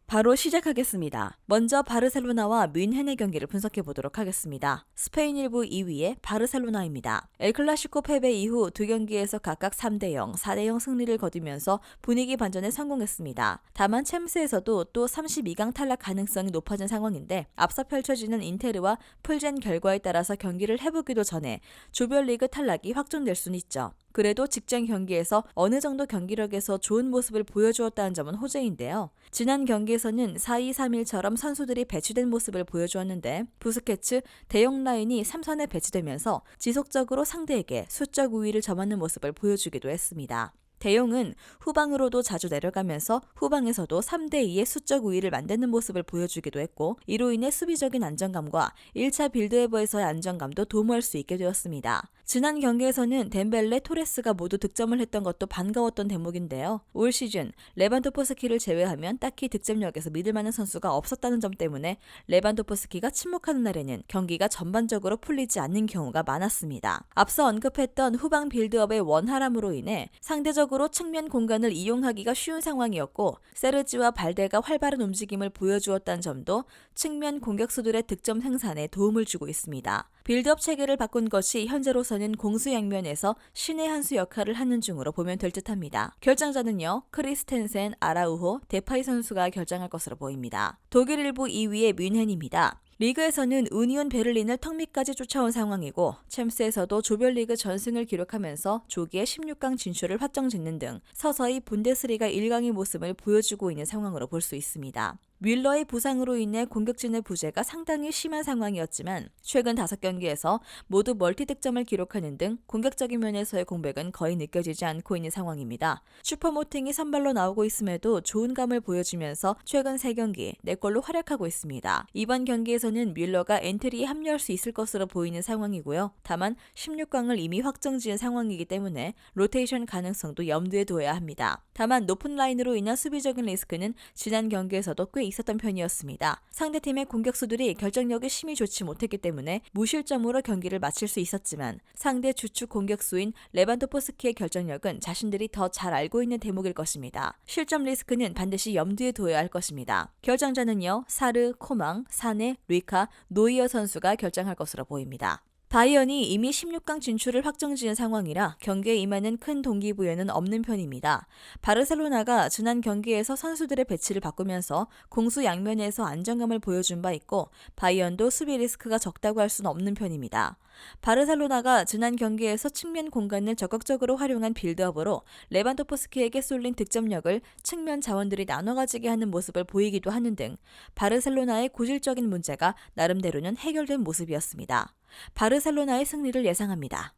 바로 시작하겠습니다. 먼저 바르셀로나와 뮌헨의 경기를 분석해 보도록 하겠습니다. 스페인 1부 2위의 바르셀로나입니다. 엘클라시코 패배 이후 두 경기에서 각각 3대0, 4대0 승리를 거두면서 분위기 반전에 성공했습니다. 다만 챔스에서도 또 32강 탈락 가능성이 높아진 상황인데 앞서 펼쳐지는 인테르와 풀젠 결과에 따라서 경기를 해보기도 전에 조별리그 탈락이 확정될 수는 있죠. 그래도 직전 경기에서 어느 정도 경기력에서 좋은 모습을 보여주었다는 점은 호재인데요. 지난 경기에서는 4-2-3-1처럼 선수들이 배치된 모습을 보여주었는데 부스케츠, 대형 라인이 3선에 배치되면서 지속적으로 상대에게 수적 우위를 점하는 모습을 보여주기도 했습니다. 대용은 후방으로도 자주 내려가면서 후방에서도 3대2의 수적 우위를 만드는 모습을 보여주기도 했고 이로 인해 수비적인 안정감과 1차 빌드에버에서의 안정감도 도모할 수 있게 되었습니다. 지난 경기에서는 덴벨레, 토레스가 모두 득점을 했던 것도 반가웠던 대목인데요. 올 시즌 레반도프스키를 제외하면 딱히 득점력에서 믿을 만한 선수가 없었다는 점 때문에 레반도프스키가 침묵하는 날에는 경기가 전반적으로 풀리지 않는 경우가 많았습니다. 앞서 언급했던 후방 빌드업의 원활함으로 인해 상대적으로 측면 공간을 이용하기가 쉬운 상황이었고 세르지와 발데가 활발한 움직임을 보여주었다는 점도 측면 공격수들의 득점 생산에 도움을 주고 있습니다. 빌드업 체계를 바꾼 것이 현재로서는 공수양면에서 신의 한 수 역할을 하는 중으로 보면 될 듯합니다. 결정자는요, 크리스텐센, 아라우호, 데파이 선수가 결정할 것으로 보입니다. 독일 1부 2위의 뮌헨입니다. 리그에서는 우니온 베를린을 턱 밑까지 쫓아온 상황이고 챔스에서도 조별리그 전승을 기록하면서 조기에 16강 진출을 확정짓는 등 서서히 분데스리가 1강의 모습을 보여주고 있는 상황으로 볼 수 있습니다. 뮬러의 부상으로 인해 공격진의 부재가 상당히 심한 상황이었지만 최근 5경기에서 모두 멀티득점을 기록하는 등 공격적인 면에서의 공백은 거의 느껴지지 않고 있는 상황입니다. 슈퍼모팅이 선발로 나오고 있음에도 좋은 감을 보여주면서 최근 3경기 4골로 활약하고 있습니다. 이번 경기에서는 뮬러가 엔트리에 합류할 수 있을 것으로 보이는 상황이고요. 다만 16강을 이미 확정지은 상황이기 때문에 로테이션 가능성도 염두에 두어야 합니다. 다만 높은 라인으로 인한 수비적인 리스크는 지난 경기에서도 꽤 있었던 편이었습니다. 상대팀의 공격수들이 결정력이 심히 좋지 못했기 때문에 무실점으로 경기를 마칠 수 있었지만 상대 주축 공격수인 레반도프스키의 결정력은 자신들이 더 잘 알고 있는 대목일 것입니다. 실점 리스크는 반드시 염두에 두어야 할 것입니다. 결정자는요, 사르, 코망, 사네, 리카, 노이어 선수가 결정할 것으로 보입니다. 바이언이 이미 16강 진출을 확정지은 상황이라 경기에 임하는 큰 동기부여는 없는 편입니다. 바르셀로나가 지난 경기에서 선수들의 배치를 바꾸면서 공수 양면에서 안정감을 보여준 바 있고 바이언도 수비 리스크가 적다고 할 수는 없는 편입니다. 바르셀로나가 지난 경기에서 측면 공간을 적극적으로 활용한 빌드업으로 레반도프스키에게 쏠린 득점력을 측면 자원들이 나눠 가지게 하는 모습을 보이기도 하는 등 바르셀로나의 고질적인 문제가 나름대로는 해결된 모습이었습니다. 바르셀로나의 승리를 예상합니다.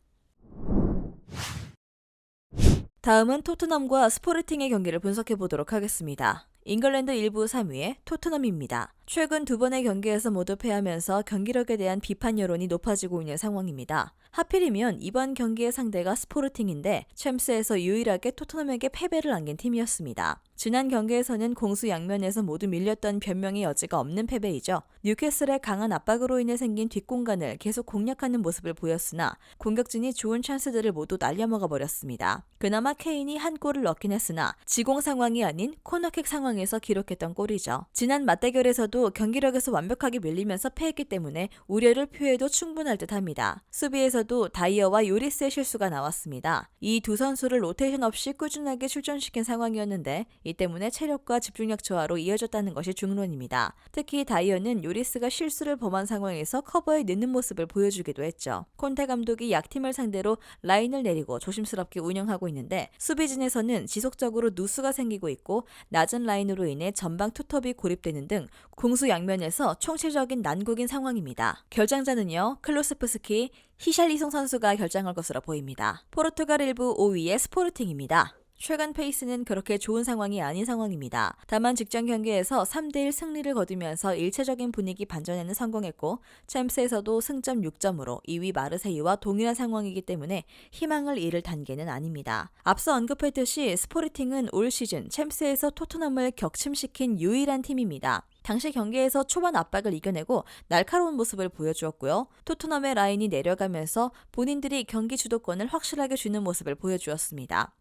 다음은 토트넘과 스포르팅의 경기를 분석해 보도록 하겠습니다. 잉글랜드 1부 3위의 토트넘입니다. 최근 2번의 경기에서 모두 패하면서 경기력에 대한 비판 여론이 높아지고 있는 상황입니다. 하필이면 이번 경기의 상대가 스포르팅인데 챔스에서 유일하게 토트넘에게 패배를 안긴 팀이었습니다. 지난 경기에서는 공수 양면에서 모두 밀렸던 변명의 여지가 없는 패배이죠. 뉴캐슬의 강한 압박으로 인해 생긴 뒷공간을 계속 공략하는 모습을 보였으나 공격진이 좋은 찬스들을 모두 날려먹어 버렸습니다. 그나마 케인이 한 골을 넣긴 했으나 지공 상황이 아닌 코너킥 상황에서 기록했던 골이죠. 지난 맞대결에서도 경기력에서 완벽하게 밀리면서 패했기 때문에 우려를 표해도 충분할 듯합니다. 수비에서도 다이어와 요리스의 실수가 나왔습니다. 이 두 선수를 로테이션 없이 꾸준하게 출전시킨 상황이었는데 이 때문에 체력과 집중력 저하로 이어졌다는 것이 중론입니다. 특히 다이어는 요리스가 실수를 범한 상황에서 커버에 늦는 모습을 보여주기도 했죠. 콘테 감독이 약팀을 상대로 라인을 내리고 조심스럽게 운영하고 있는데 수비진에서는 지속적으로 누수가 생기고 있고 낮은 라인으로 인해 전방 투톱이 고립되는 등 공수 양면에서 총체적인 난국인 상황입니다. 결정자는요, 클로스프스키, 히샬리송 선수가 결정할 것으로 보입니다. 포르투갈 1부 5위의 스포르팅입니다. 최근 페이스는 그렇게 좋은 상황이 아닌 상황입니다. 다만 직전 경기에서 3대1 승리를 거두면서 일체적인 분위기 반전에는 성공했고 챔스에서도 승점 6점으로 2위 마르세유와 동일한 상황이기 때문에 희망을 잃을 단계는 아닙니다. 앞서 언급했듯이 스포르팅은 올 시즌 챔스에서 토트넘을 격침시킨 유일한 팀입니다. 당시 경기에서 초반 압박을 이겨내고 날카로운 모습을 보여주었고요. 토트넘의 라인이 내려가면서 본인들이 경기 주도권을 확실하게 쥐는 모습을 보여주었습니다.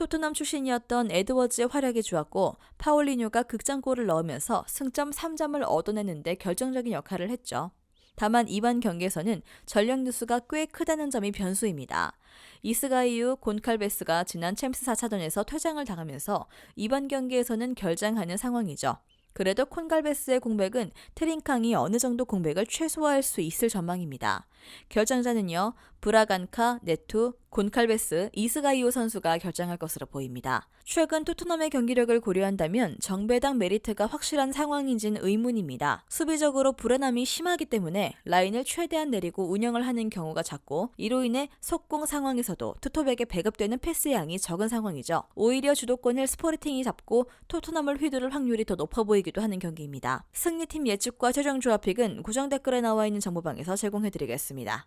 토트넘 출신이었던 에드워즈의 활약이 좋았고 파울리뉴가 극장골을 넣으면서 승점 3점을 얻어내는데 결정적인 역할을 했죠. 다만 이번 경기에서는 전력 누수가 꽤 크다는 점이 변수입니다. 이스가이유, 곤칼베스가 지난 챔스 4차전에서 퇴장을 당하면서 이번 경기에서는 결장하는 상황이죠. 그래도 콘갈베스의 공백은 트링캉이 어느 정도 공백을 최소화할 수 있을 전망입니다. 결장자는요, 브라간카, 네투, 곤칼베스, 이스가이오 선수가 결장할 것으로 보입니다. 최근 토트넘의 경기력을 고려한다면 정배당 메리트가 확실한 상황인지는 의문입니다. 수비적으로 불안함이 심하기 때문에 라인을 최대한 내리고 운영을 하는 경우가 잦고 이로 인해 속공 상황에서도 투톱에게 배급되는 패스 양이 적은 상황이죠. 오히려 주도권을 스포르팅이 잡고 토트넘을 휘두를 확률이 더 높아 보이기도 하는 경기입니다. 승리팀 예측과 최종 조합픽은 고정 댓글에 나와 있는 정보방에서 제공해드리겠습니다.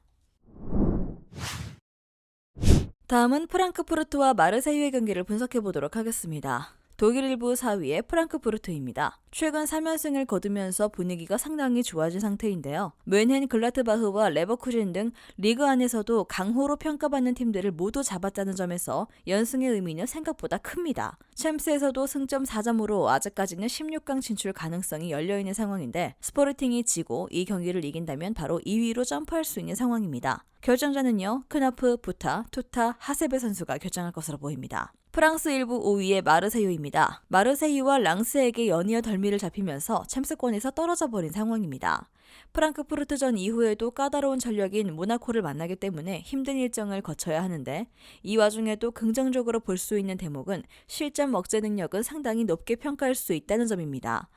다음은 프랑크푸르트와 마르세유의 경기를 분석해보도록 하겠습니다. 독일 1부 4위의 프랑크푸르트입니다. 최근 3연승을 거두면서 분위기가 상당히 좋아진 상태인데요. 뮌헨 글라트바흐와 레버쿠젠 등 리그 안에서도 강호로 평가받는 팀들을 모두 잡았다는 점에서 연승의 의미는 생각보다 큽니다. 챔스에서도 승점 4점으로 아직까지는 16강 진출 가능성이 열려있는 상황인데 스포르팅이 지고 이 경기를 이긴다면 바로 2위로 점프할 수 있는 상황입니다. 결정자는요, 크나프, 부타, 투타, 하세베 선수가 결정할 것으로 보입니다. 프랑스 1부 5위의 마르세유입니다. 마르세유와 랑스에게 연이어 덜미를 잡히면서 챔스권에서 떨어져 버린 상황입니다. 프랑크푸르트전 이후에도 까다로운 전력인 모나코를 만나기 때문에 힘든 일정을 거쳐야 하는데 이 와중에도 긍정적으로 볼 수 있는 대목은 실점 억제 능력은 상당히 높게 평가할 수 있다는 점입니다.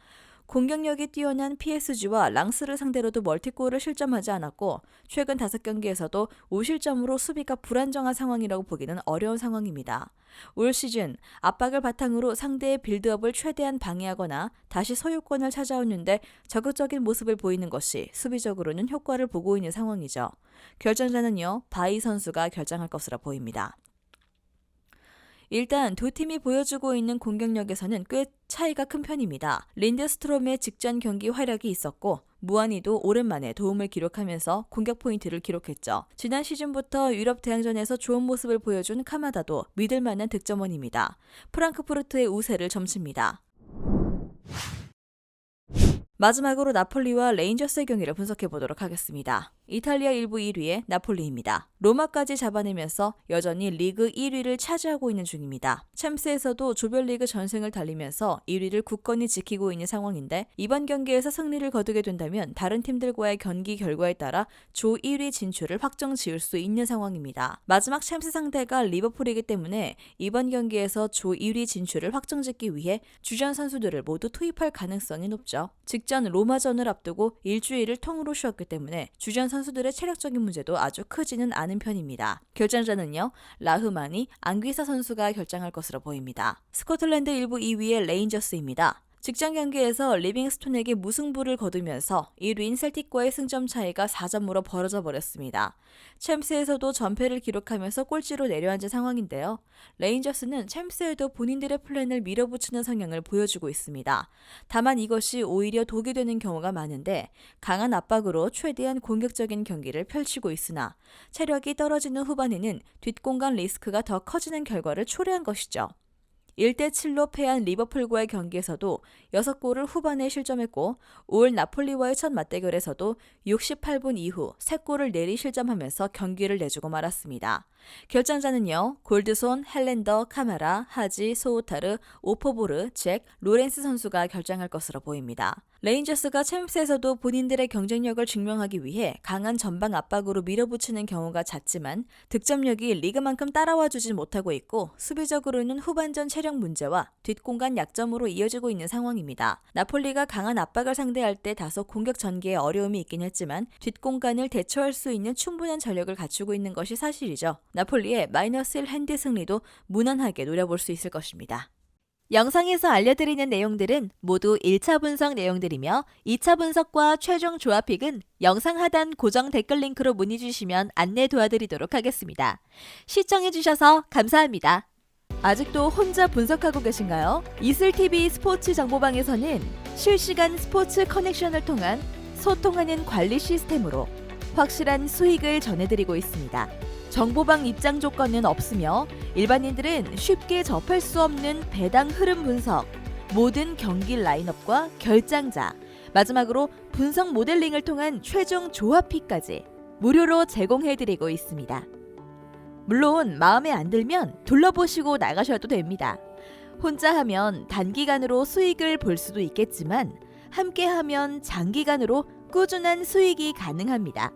공격력이 뛰어난 PSG와 랑스를 상대로도 멀티골을 실점하지 않았고 최근 5경기에서도 5실점으로 수비가 불안정한 상황이라고 보기는 어려운 상황입니다. 올 시즌 압박을 바탕으로 상대의 빌드업을 최대한 방해하거나 다시 소유권을 찾아오는데 적극적인 모습을 보이는 것이 수비적으로는 효과를 보고 있는 상황이죠. 결정자는요, 바이 선수가 결정할 것으로 보입니다. 일단 두 팀이 보여주고 있는 공격력에서는 꽤 차이가 큰 편입니다. 린드스트롬의 직전 경기 활약이 있었고 무안이도 오랜만에 도움을 기록하면서 공격 포인트를 기록했죠. 지난 시즌부터 유럽 대항전에서 좋은 모습을 보여준 카마다도 믿을만한 득점원입니다. 프랑크푸르트의 우세를 점칩니다. 마지막으로 나폴리와 레인저스의 경기를 분석해보도록 하겠습니다. 이탈리아 1부 1위의 나폴리입니다. 로마까지 잡아내면서 여전히 리그 1위를 차지하고 있는 중입니다. 챔스에서도 조별리그 전승을 달리면서 1위를 굳건히 지키고 있는 상황인데 이번 경기에서 승리를 거두게 된다면 다른 팀들과의 경기 결과에 따라 조 1위 진출을 확정 지을 수 있는 상황입니다. 마지막 챔스 상대가 리버풀이기 때문에 이번 경기에서 조 1위 진출을 확정짓기 위해 주전 선수들을 모두 투입할 가능성이 높죠. 직전 로마전을 앞두고 일주일을 통으로 쉬었기 때문에 주전 선수들의 체력적인 문제도 아주 크지는 않은 편입니다. 결정자는요, 라흐마니, 앙귀사 선수가 결정할 것으로 보입니다. 스코틀랜드 1부 2위의 레인저스입니다. 직전 경기에서 리빙스톤에게 무승부를 거두면서 1위인 셀틱과의 승점 차이가 4점으로 벌어져 버렸습니다. 챔스에서도 전패를 기록하면서 꼴찌로 내려앉은 상황인데요. 레인저스는 챔스에도 본인들의 플랜을 밀어붙이는 성향을 보여주고 있습니다. 다만 이것이 오히려 독이 되는 경우가 많은데 강한 압박으로 최대한 공격적인 경기를 펼치고 있으나 체력이 떨어지는 후반에는 뒷공간 리스크가 더 커지는 결과를 초래한 것이죠. 1대7로 패한 리버풀과의 경기에서도 6골을 후반에 실점했고 올 나폴리와의 첫 맞대결에서도 68분 이후 3골을 내리 실점하면서 경기를 내주고 말았습니다. 결정자는요, 골드손, 헬렌더, 카마라, 하지, 소우타르, 오포보르, 잭, 로렌스 선수가 결정할 것으로 보입니다. 레인저스가 챔스에서도 본인들의 경쟁력을 증명하기 위해 강한 전방 압박으로 밀어붙이는 경우가 잦지만 득점력이 리그만큼 따라와주지 못하고 있고 수비적으로는 후반전 체력 문제와 뒷공간 약점으로 이어지고 있는 상황입니다. 나폴리가 강한 압박을 상대할 때 다소 공격 전개에 어려움이 있긴 했지만 뒷공간을 대처할 수 있는 충분한 전력을 갖추고 있는 것이 사실이죠. 나폴리의 -1 핸디 승리도 무난하게 노려볼 수 있을 것입니다. 영상에서 알려드리는 내용들은 모두 1차 분석 내용들이며 2차 분석과 최종 조합픽은 영상 하단 고정 댓글 링크로 문의 주시면 안내 도와드리도록 하겠습니다. 시청해주셔서 감사합니다. 아직도 혼자 분석하고 계신가요? 이슬TV 스포츠 정보방에서는 실시간 스포츠 커넥션을 통한 소통하는 관리 시스템으로 확실한 수익을 전해드리고 있습니다. 정보방 입장 조건은 없으며 일반인들은 쉽게 접할 수 없는 배당 흐름 분석, 모든 경기 라인업과 결장자, 마지막으로 분석 모델링을 통한 최종 조합비까지 무료로 제공해드리고 있습니다. 물론 마음에 안 들면 둘러보시고 나가셔도 됩니다. 혼자 하면 단기간으로 수익을 볼 수도 있겠지만 함께 하면 장기간으로 꾸준한 수익이 가능합니다.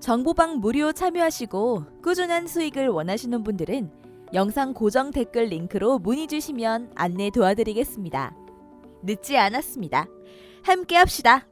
정보방 무료 참여하시고 꾸준한 수익을 원하시는 분들은 영상 고정 댓글 링크로 문의 주시면 안내 도와드리겠습니다. 늦지 않았습니다. 함께 합시다.